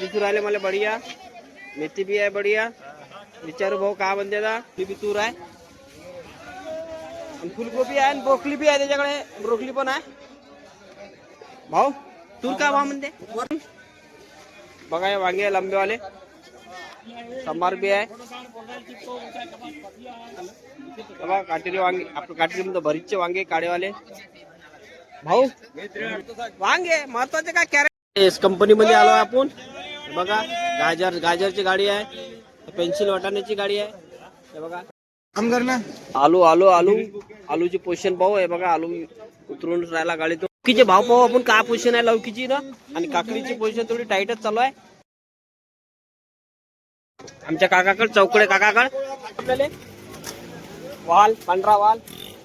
तूर आले मला बढिया, मेथी बी आहे बढिया. विचारू भाऊ का म्हणते दा, ती बी तूर आहे आणि फुलगोबी आहे आणि ब्रोकली बी आहे त्याच्याकडे. ब्रोकली पण आहे भाऊ. तूर का भाव म्हणते बघा. हे वांगे आहे लंबेवाले, संभार बी आहे बघा. काटेरी वांगे, आपलं काटेरी म्हणतो भरीतचे वांगे काळेवाले भाऊ. वांगे महत्वाचे काय कॅरेट कंपनी मध्ये आलो आपण. बघा गाजरची गाडी आहे, पेन्सिल वाटाण्याची गाडी आहे. हे बघा आलू आलू आलू आलूची पोषण भाऊ आहे बघा. आलू उतरून राहिला गाडी. तो लौकीचे भाव पाहू आपण काय पोषण आहे लौकीची ना. आणि काकडीची पोषण थोडी टाईटच चालू आहे आमच्या काकाकडे. चौकडे काकाकडे आपल्याला वाल, पांढरा वाल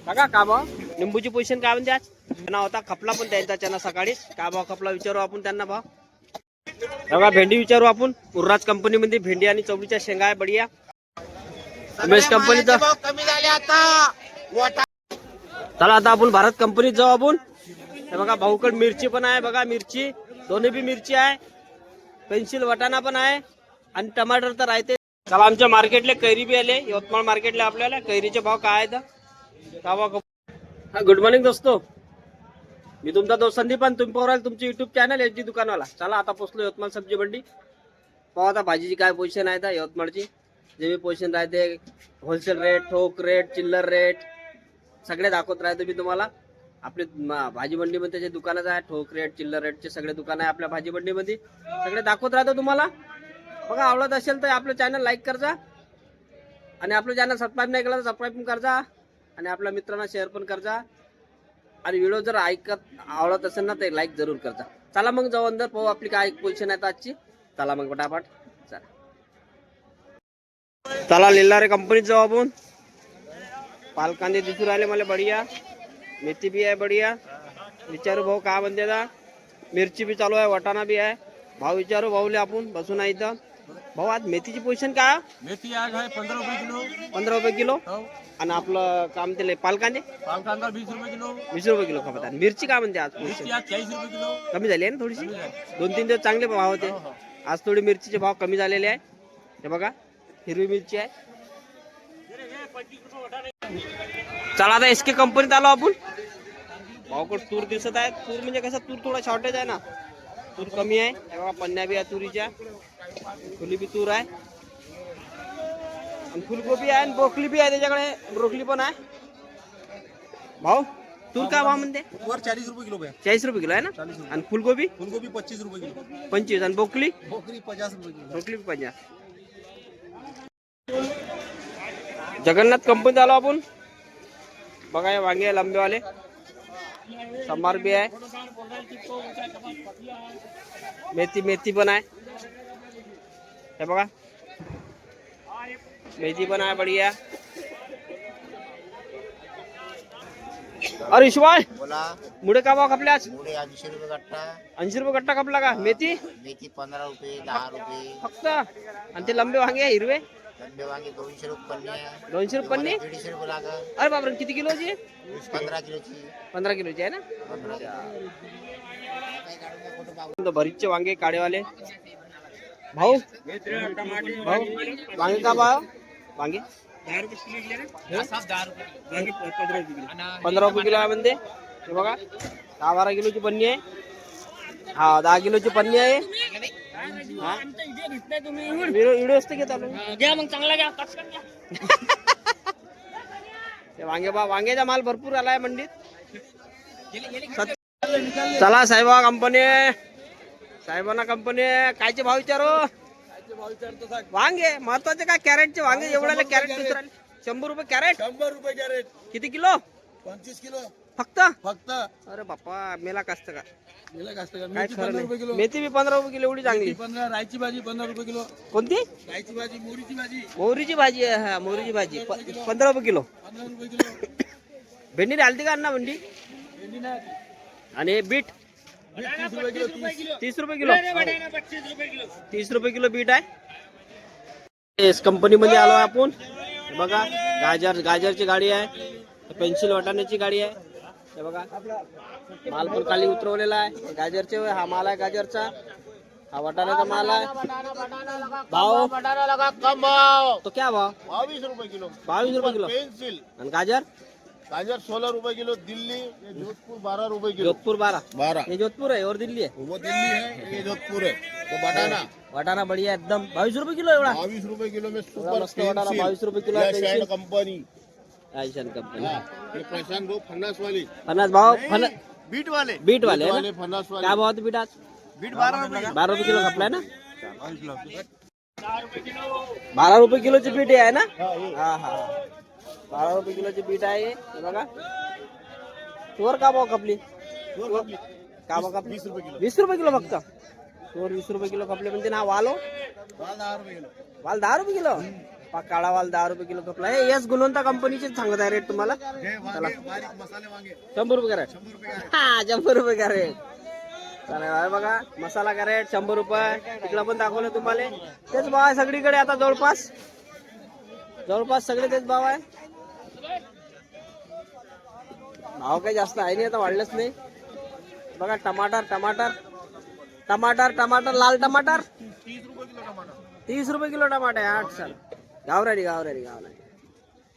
काका का भाव. लिंबूची पोषण काय म्हणते आज. चना होता खपला पण त्यांचा चना सकाळीच. का भाव खपला विचारू आपण त्यांना भाव. बघा भेंडी विचारू आपण. उर्राज कंपनी मध्ये भेंडी आणि चवळीच्या शेंगा आहे बढिया. उमेश कंपनीचा कमी झाले आता. चला आता आपण भारत कंपनीत जाऊ आपण. हे बघा भाऊकड मिरची पण आहे बघा. मिरची दोन्ही बी मिरची आहे, पेन्सिल वाटाणा पण आहे आणि टमाटर तर राहते. चला आमच्या मार्केटले कैरी बी आले. यवतमाळ मार्केटले आपल्याला कैरीचे भाव काय आहेत का भाव. गुड मॉर्निंग दोस्तो, मी तुमचा दोस्त संदीप आणि तुम्ही पाहू तुमचे युट्यूब चॅनल एच डी दुकानवाला. चला आता पोचलो यवतमाळ सब्जी मंडी. पाहू आता भाजीची काय पोझिशन आहे यवतमाळची. जे बी पोझिशन राहते, होलसेल रेट, ठोक रेट, चिल्लर रेट सगळे दाखवत राहतो मी तुम्हाला. आपले भाजी मंडीमध्ये जे दुकानं आहे, ठोक रेट, चिल्लर रेटचे सगळे दुकान आहे आपल्या भाजी मंडीमध्ये. सगळे दाखवत राहतो तुम्हाला. बघा आवडत असेल तर आपलं चॅनल लाईक करजा आणि आपलं चॅनल सबस्क्राईब नाही केलं तर सबस्क्राईब पण करजा आणि आपल्या मित्रांना शेअर पण करजा. आणि व्हिडिओ जर आवडत असेल ना तर लाईक जरूर करजा. चला मग जाऊ अंदर पाहू आपली काय पोझिशन आहे आजची. चला मग पटापट चला लिल्लारे कंपनीत जाऊ आपण. पालकांदे दिसून राहिले मला बढिया, मेथी बी आहे बढिया. विचारू भाऊ का म्हणते दा. मिरची बी चालू आहे, वाटाणा बी आहे. भाऊ विचारू भाऊले आपण बसून आहे इथं. भाऊ आज मेथीची पोझिशन काय. मेथी आज आहे 15 रुपये किलो. 15 रुपये किलो. आणि आपलं काम ते पालकांदे 20 रुपये किलो. 20 रुपये किलो खपत. मिरची काय म्हणते आज पोझिशन. 40 रुपये किलो. कमी झाली आहे ना थोडीशी. 2-3 दिवस चांगले भाव होते. आज थोडी मिरचीचे भाव कमी झालेले आहे. हे बघा हिरवी मिरची आहे. चला आता एसके कंपनीत आलो आपण. भाऊकड तूर दिसत आहे. तूर म्हणजे कसं तूर थोडा शॉर्टेज आहे ना, तूर कमी आहे. हे बघा पन्न्या बी आहे तुरीच्या, फुली बी तूर आहे आणि फुलगोबी आहे आणि ब्रोकली बी आहे त्याच्याकडे. ब्रोकली पण आहे भाऊ. तूर का भाव म्हणते. 40 रुपये किलो. 40 रुपये किलो आहे ना. आणि फुलगोबी 25 रुपये किलो. 25 आणि ब्रोकली 50 रुपये किलो. ब्रोकली 50. जगन्नाथ कंपनीत आलो आपण. बघा हे वांगे आहे लंबेवाले, संभार बी आहे, मेथी पण आहे. हे बघा मेथी पण आहे बढिया. अरे शिवाय बोला. मुळे का भाव खपले आज. मुळे 80 रुपये गट्टा. 80 रुपये गट्टा खपला का. मेथी 15 रुपये, 10 रुपये फक्त. आणि ते लंबे वांगे हिरवे लंबे वांगे 200 रुपये पन्नी. 200 रुपये पन्नी. 150 रुपये लागत. अरे बापरे किती किलोची. 15 किलोची. 15 किलोची आहे ना. 15. भरीतचे वांगे काळेवाले भाऊ. भाऊ वांगे का भाव. वांगे 15 रुपये किलो आहे म्हणते. हे बघा 10-12 किलोची पन्नी आहे. हा 10 किलोची पन्नी आहे. व्हिडिओ असते घेत मग चांगला घ्या. वांग्याचा माल भरपूर आलाय मंडीत. चला साहेबा कंपनी, साहेबांना कंपनी कायचे भाव विचारू. वांगे महत्वाचे काय कॅरेटचे वांगे. एवढ्याला कॅरेट 100 रुपये कॅरेट. 100 रुपये कॅरेट. किती किलो. 25 किलो फक्त. फक्त. अरे बाप्पा मेला कास्त का. मेथी 15 रुपये किलो. मेथी बी 15 रुपये किलो एवढी चांगली. 15. रायची भाजी 15 रुपये किलो. कोणती. रायची भाजी, मोहरीची भाजी. मोहरीची भाजी आहे. हा मोहरीची भाजी 15 रुपये किलो. 15 रुपये किलो. भेंडी आलती का अण्णा भेंडी. भेंडी नाही. आणि बीट 30 रुपये किलो. 30 रुपये किलो. 30 रुपये किलो बीट आहे. एस कंपनी मध्ये आलो आपण. बघा गाजरची गाडी आहे, पेन्सिल वाटाण्याची गाडी आहे. हे बघा माल पण खाली उतरवलेला आहे. गाजरचे हा माल आहे गाजरचा. हा वाटाण्याचा माल आहे भाव कम भाव तो क्या भाव 22 रुपए किलो 22 रुपये किलो पेंसिल आणि गाजर गाजर 16 रुपए किलो दिल्ली ये जोधपुर 12 रुपए किलो जोधपुर 12 12 ये जोधपुर है और दिल्ली है वो दिल्ली है ये जोधपुर है तो बताना वाटाणा बढ़िया एकदम 22 रुपये किलो एवढा 22 रुपए किलो में एवढा सुपर मस्त वाटाणा 22 रुपये किलो आहे पेंसिल पेन्सिल कंपनी आयशन कंपनी ये प्रशांत भाऊ फन्नास वाली 50 भाव बीट वाले बीट वाले है ना फन्नास वाले क्या भाव होते बीट आज बीट 12 रुपए 12 रुपये किलो खपलाय ना 12 रुपये किलोची बीट आहे ना हा हा 12 रुपये किलोची बीट आहे हे बघा तुवर का भाव खपली का भाव खपली 20 रुपए किलो 20 रुपये किलो फक्त तुवर 20 रुपये किलो खपले म्हणजे ना वालो 10 रुपए किलो वाल 10 रुपये किलो काळा वाल 10 रुपये किलो खपला हे यस गुणवंता कंपनीचे सांगत आहे रेट तुम्हाला बारीक मसाले वांगे 100 रुपये कॅरेट 100 रुपए का हा 100 रुपये कॅरेट चालेल आहे बघा मसाला कॅरेट 100 रुपये तिकडं पण दाखवलं तुम्हाला तेच भाव आहे सगळीकडे आता जवळपास सगळे तेच भाव आहे भाव काही जास्त आहे नाही आता वाढलंच नाही बघा टमाटर लाल टमाटर 30 रुपये किलो टमाटर आहे 8 साल गावरानी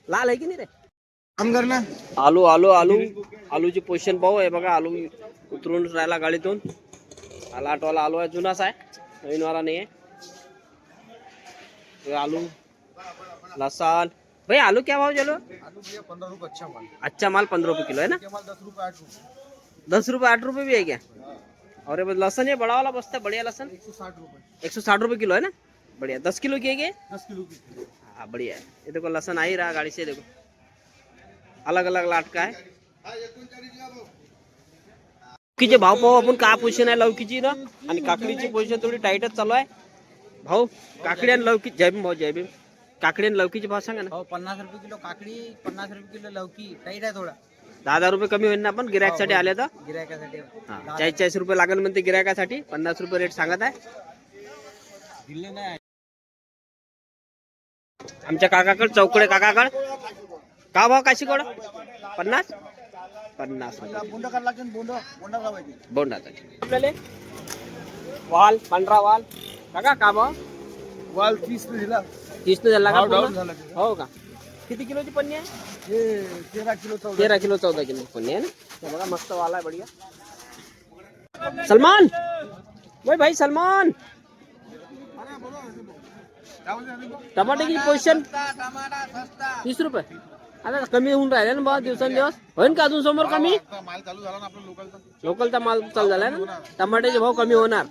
लाल आहे की नाही रे काम करना आलूची पोझिशन पाहू आहे बघा आलू उतरून राहिला गाडीतून आटवाला आलू आहे जुनाच आहे नवीन वाला नाही आहे आलू लसन भाई आलू क्या भाव चलो आलू भैया 15 रुपए अच्छा माल 15 रुपये किलो है ना माल 10 रुपए 8 रुपए 10 रुपये 8 रुपये भी है क्या और ये लसन ये बड़ा वाला बस्ता है बढ़िया लसन 160 रुपए 160 रुपये किलो है ना बढ़िया 10 किलो की है क्या 10 किलो की हाँ बढ़िया है ये देखो लसन आ ही रहा गाड़ी से देखो अलग अलग लाट का है लौकीचे भाव पाहू आपण काय पोझिशन आहे लौकीची ना आणि काकडीची पोझिशन थोडी टाईटच चालू आहे भाऊ काकडी आणि लौकी जय भीम काकडी आणि लौकीचे भाव सांगा ना हो 50 रुपये किलो काकडी 50 रुपये किलो लौकी टाईट आहे थोडा 10 रुपये कमी होईल ना आपण गिरायकासाठी आले तर गिरायकासाठी 40 रुपये लागेल म्हणते गिरायकासाठी 50 रुपये रेट सांगत आहे दिले नाही आमच्या काकाकड चौकडे काकाकड का भाव काशी कोड 50 रुपये बोंड करायला लागते बोंड लावायचे बोंडाचा आपल्याला वाल पांढरा वाल काका का भाव वाल 30 ने दिला 30 ने झाला का भाव डाऊन पूर्ण? झाला. हो का किती किलोची पन्नी आहे हे 13 किलो 13 किलो 14 किलो पन्नी आहे ना हे बघा मस्त वाला आहे बढ़िया सलमान भाई सलमान टमाटे की पोझिशन 30 रुपये आता कमी होऊन राहिले ना बा दिवसेंदिवस होईन का अजून समोर कमी माल चालू झाला ना आपला लोकलचा लोकलचा माल चालू झालाय ना टमाट्याचे भाव कमी होणार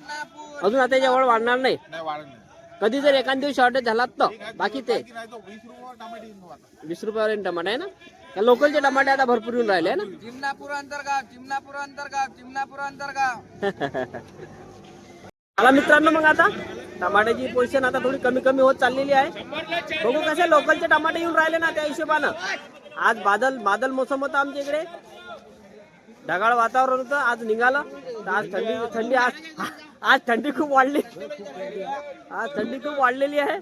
अजून आता याच्यावर वाढणार नाही नाही वाढत कधी जर एखाद दिवस शॉर्टेज झाला तर बाकी ते नाही तो 20 रुपये टमाटे येईल आता 20 रुपयावर टमाटे आहे ना त्या लोकलचे टमाटे आता भरपूर येऊन राहिले आहे ना चिमनापूर अंतरगाव मला मित्रांनो मग आता टमाट्याची पोझिशन आता थोडी कमी कमी होत चाललेली आहे बघू कसे लोकलचे टमाटे येऊन राहिले ना त्या हिशोबानं आज बादल मोसम होता आमच्या इकडे ढगाळ वातावरण होतं आज निघालं तर आज थंडी आज थंडी खूप वाढली आहे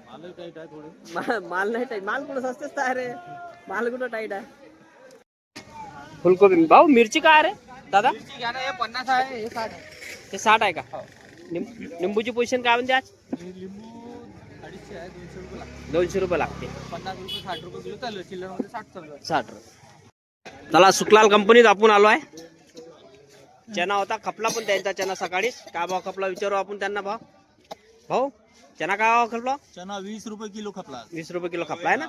माल नाही टाईट माल कुठं सस्तेच आहे रे माल कुठं टाईट आहे फुलकोबी भाऊ मिरची काय रे दादा 50 आहे हे 60 आहे ते 60 आहे का लिंबूची पोझिशन काय म्हणते आज लिंबू 250 आहे 200 रुपये लागते 200 रुपये लागते 50 रुपये 60 रुपये किलो चालू चिल्लर मध्ये 60 चालू आहे 60 रुपये चला सुकलाल कंपनीत आपण आलो आहे चना होता खपला पण त्यांचा चना सकाळीच काय भाव खपला विचारू आपण त्यांना भाऊ चना काय भाव खपला चना 20 रुपये किलो खपला 20 रुपये किलो खपला आहे ना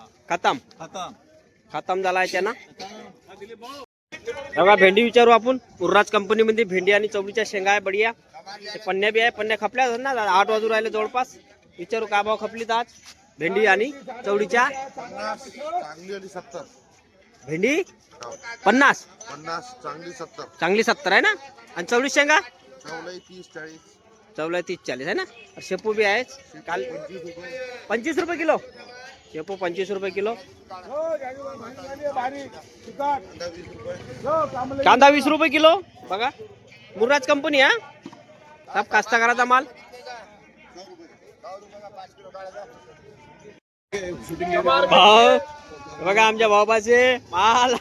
खतम झाला आहे चना बघा भेंडी विचारू आपण उर्राज कंपनीमध्ये भेंडी आणि चवळीच्या शेंगा आहे बढिया ते पन्न्या बी आहे पन्न्या खपल्या ना 8 वाजून राहिले जवळपास विचारू काय भाव खपलीत आज भेंडी आणि चवळीच्या चांगली वाली 70 भेंडी 50 चांगली 70 चांगली 70 आहे ना आणि चवळी शेंगा चवलाई 30 40 चवला 30-40 आहे ना शेपू बी आहे काल 25 रुपये किलो शेपू 25 रुपये किलो कांदा 20 रुपये किलो बघा मुर्राज कंपनी हा सब कास्तकाराचा माल भाव बघा आमच्या भावाचे माल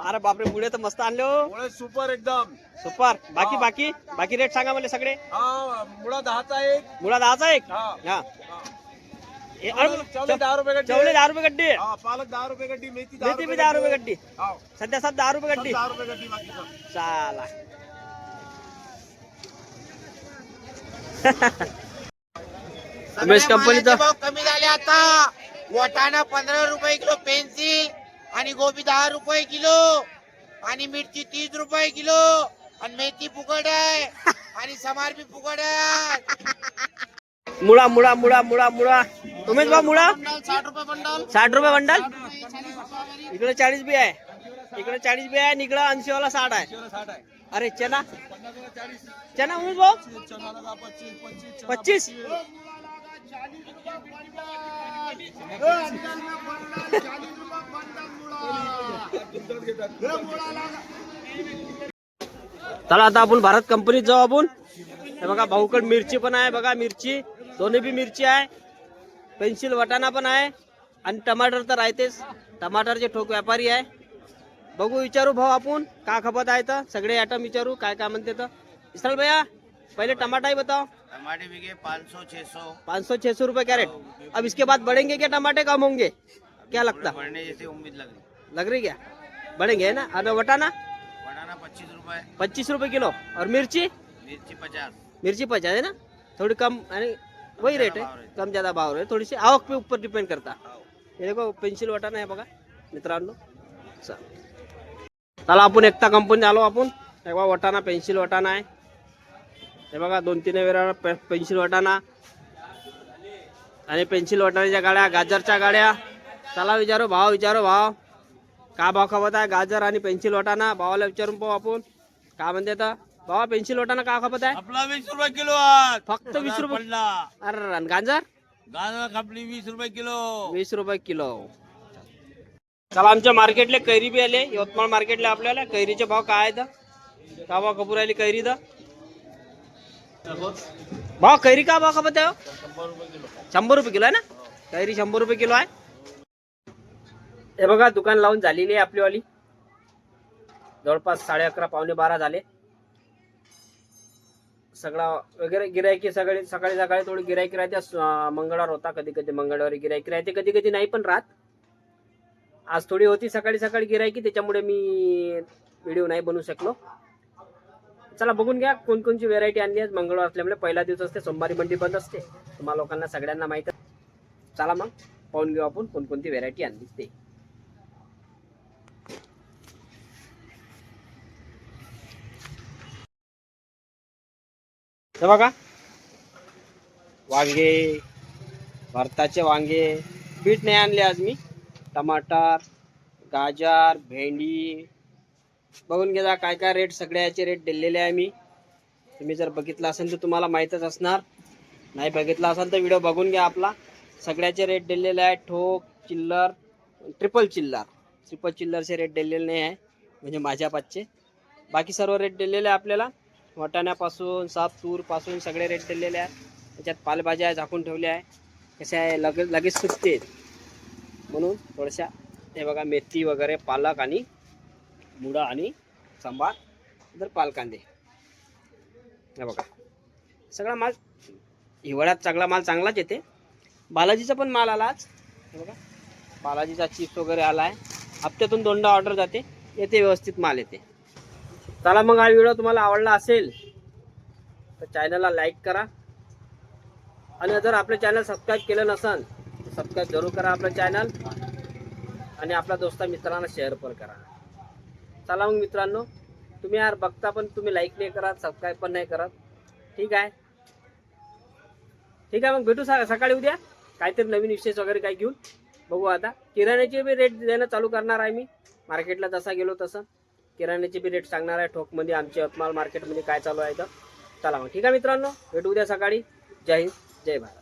अरे बापरे, मुळे तर मस्त आणले हो. मुळे सुपर एकदम. सुपर. बाकी बाकी बाकी रेट सांगा मला सगळे. हा मुळा 10चा एक. मुळा 10चा एक. हा हा चवले 10 रुपये गड्डी. चवले 10 रुपये गड्डी. हा पालक 10 रुपये गड्डी. मेथी मेथी बी 10 रुपये गड्डी. हा सध्या सब 10 रुपये गड्डी. 10 रुपये गड्डी बाकी सब. चाला. उमेश कंपनीचा भाव कमी झाले आता. वाटाणा 15 रुपये किलो पेन्सिल आणि गोबी 10 रुपये किलो आणि मिरची 30 रुपये किलो आणि मेथी फुकट आहे आणि समार बी फुकट आहे. मुळा मुळा मुळा मुळा मुळा. उमेश भाऊ मुळा 60 रुपये बंडल. 60 रुपये बंडल. इकडे 40 बी आहे. इकडे 40 बी आहे आणि इकडे 80 वाला 60 आहे. अरे चना चना उमेश भाऊ 25. चला आता आपण भारत कंपनीत जाऊ आपण. हे बघा भाऊकड मिरची पण आहे बघा. मिरची दोन्ही बी मिरची आहे. पेन्सिल वटाणा पण आहे आणि टमाटर तर आहेच. टमाटरचे ठोक व्यापारी आहे. बघू विचारू भाऊ आपण का खपत आहे तर सगळे आयटम विचारू काय काय म्हणते तर. विशाल भैया पहले टमाटर ही बताओ. टमाटे बिके 500-600. 500-600 रुपए कैरेट. अब इसके बाद बढ़ेंगे क्या टमाटे, कम होंगे क्या लगता बढ़ने जैसे उम्मीद लग रही. लग रही क्या बढ़ेंगे है ना. और वटाना वटाणा 25 रुपये. 25 रुपए किलो और मिर्ची मिरची 50. मिर्ची 50 है ना. थोड़ी कम यानी वही रेट है. कम ज्यादा भाव है. थोड़ी सी आवक पे ऊपर डिपेंड करता. हे देखो पेन्सिल वटाणा आहे बघा मित्रांनो. चला आपण एकता कंपनी आलो आपण. हे बघा वटाणा पेन्सिल वटाणा आहे. हे बघा 2-3 वेळा पेन्सिल वटाणा आणि पेन्सिल वटाण्याच्या गाड्या, गाजरच्या गाड्या. चला विचारू भाव का भाव खपत आहे गाजर आणि पेन्सिल वटाणा. भावाला विचारून पाहू आपण का म्हणते तर. भावा पेन्सिल वटाणा का खपत आहे. आपला 20 रुपये किलो आज. फक्त 20 रुपये. अरे आणि गाजर गाजर आपली 20 रुपये किलो. 20 रुपये किलो. चला आमच्या मार्केटले कैरी बी आले. यवतमाळ मार्केटले आपल्याला कैरीचे भाव काय आहेत का भाव खपूर आली कैरी तर. भाव कैरी का भाव खपत आहे 100 रुपये किलो आहे ना. कैरी 100 रुपये किलो आहे. हे बघा दुकान लावून झालेली आहे आपली वाली. जवळपास 11:30 पावणे 12 झाले. सगळा वगैरे गिरायकी सगळे सकाळी थोडी गिरायकी राहते. मंगळवार होता कधी कधी मंगळवारी गिरायकी राहते कधी कधी नाही पण राहत. आज थोडी होती सकाळी गिरायकी त्याच्यामुळे मी व्हिडिओ नाही बनवू शकलो. चला बघून घ्या कोणकोणची व्हेरायटी आणली आहे. मंगळवार असल्यामुळे पहिला दिवस असते. सोमवारी मंडी बंद असते. तुम्हाला लोकांना सगळ्यांना माहित आहे. चला मग पाहून घेऊ आपण कोणकोणती व्हेरायटी आणली ते. हे बघा वांगे, भरताचे वांगे. बीट नाही आणले आज मी. टमाटर, गाजर, भेंडी. बघून घ्या काय काय रेट. सगळ्याचे रेट दिलेले आहे मी. तुम्ही जर बघितला असेल तर तुम्हाला माहीतच असणार. नाही बघितला असेल तर व्हिडिओ बघून घ्या आपला. सगळ्याचे रेट दिलेले आहे. ठोक, चिल्लर, ट्रिपल चिल्लरचे रेट दिलेले नाही आहे म्हणजे माझ्या पाचचे. बाकी सर्व रेट दिलेले आहे आपल्याला. वाटाण्यापासून साप पासून सगळे रेट दिलेले आहेत. त्याच्यात पालेभाज्या झाकून ठेवल्या आहे. कसे आहे लगेच सुचते म्हणून थोड्याशा. हे बघा मेथी वगैरे, पालक आणि मुळा आणि सांबार तर पालकांदे. हे बघा सगळा माल हिवाळ्यात सगळा माल चांगलाच येते. बालाजीचा पण माल आला आज. हे बघा बालाजीचा चिप्स वगैरे आला आहे. हप्त्यातून 2दा ऑर्डर जाते. येते व्यवस्थित माल येते. चला मग हा व्हिडिओ तुम्हाला आवडला असेल तर चॅनलला लाईक करा आणि जर आपलं चॅनल सबस्क्राईब केलं नसेल तर सबस्क्राईब जरूर करा आपलं चॅनल आणि आपल्या दोस्ता मित्रांना शेअर पण करा. चला मग मित्रांनो तुम्ही यार बघता पण तुम्ही लाईक नाही करत, सबस्क्राईब पण नाही करत. ठीक आहे मग भेटू सकाळी उद्या काहीतरी नवीन विशेष वगैरे काही घेऊन. बघू आता किराण्याचे बी रेट देणं चालू करणार आहे मी. मार्केटला जसा गेलो तसं किराण्याचे बी रेट सांगणार आहे. ठोकमध्ये आमच्या यवतमाळ मार्केटमध्ये काय चालू आहे तर. चला मग ठीक आहे मित्रांनो भेटू उद्या सकाळी. जय हिंद जय भारत.